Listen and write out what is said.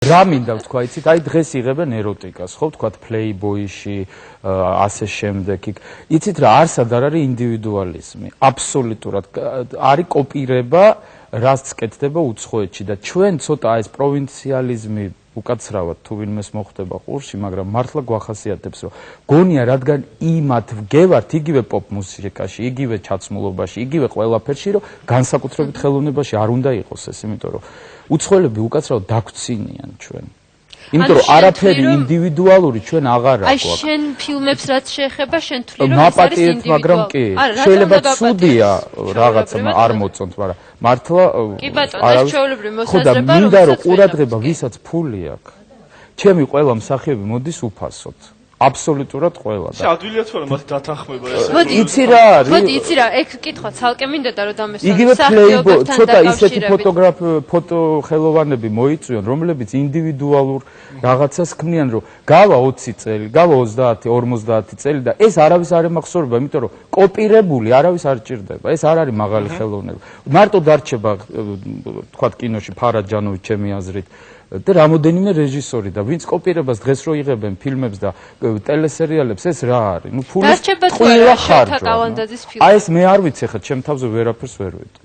რა მინდა ვთქვა, იცით, აი დღეს იღებენ ეროტიკას, ხო, ვთქვათ, Playboy-ში, ასე შემდეგ. იცით რა, არსად არ არის ინდივიდუალიზმი. აბსოლუტურად არის კოპირება, რაც კეთდება უცხოეთში და ჩვენ ცოტა ეს პროვინციალიზმი უკაცრავად თუ ვინმეს მოხდება ყურში, მაგრამ მართლა გვახასიათებს, რომ გონია, რადგან იმათ ვგევართ იგივე პოპ მუსიკაში, იგივე ჩაცმულობაში, იგივე ყველაფერში, რომ განსაკუთრებით ხელოვნებაში არ უნდა იყოს ეს, იმიტომ რომ უცხოელები უკაცრავად დაგვცინიან ჩვენ. იმიტომ რომ არაფერი ინდივიდუალური ჩვენ აღარ აქვს. აი შენ ფილმებს რაც შეეხება, შენ თვლი რომ ეს არის ინდივიდუალური. მაგრამ კი, შეიძლება ცუდია რაღაცა არ მოწონთ, მაგრამ მართლა კი ბატონო, ეს ჩვეულებრივი მოსაზრება, რომ მინდა რომ ყურადღება ვისაც ფული აქვს. ჩემი ყველა მსახიობი მოდის უფასოდ. აბსოლუტურად ყველა და ადვილია თუ არა მათ დათანხმება ეს. იცი რა არის? მოდი, იცი რა, ეგ კითხვა ცალკე მინდა და რომ დამესვენო. იგივე Playboy, ცოტა ისეთი ფოტოხელოვანები მოიწვიონ, რომლებიც ინდივიდუალურ რაღაცას ქმნიან, რომ გავა 20 წელი, გავა 30, 50 წელი და ეს არავის არ ემახსოვრება, იმიტომ რომ კოპირებული არავის არ ჭირდება. ეს არ არის მაღალი ხელოვნება. მარტო დარჩება, თქვათ, კინოში ფარაჯანოვი ჩემი აზრით. და რამოდენიმე რეჟისორი და ვინც კოპირებას დღეს რო იღებენ ფილმებს და ტელესერიალებს ეს რა არის? ნუ ფულის ყველა ხარჯვა. აი ეს მე არ ვიცი ხა ჩემ თავზე ვერაფერს ვერ ვიტყვი.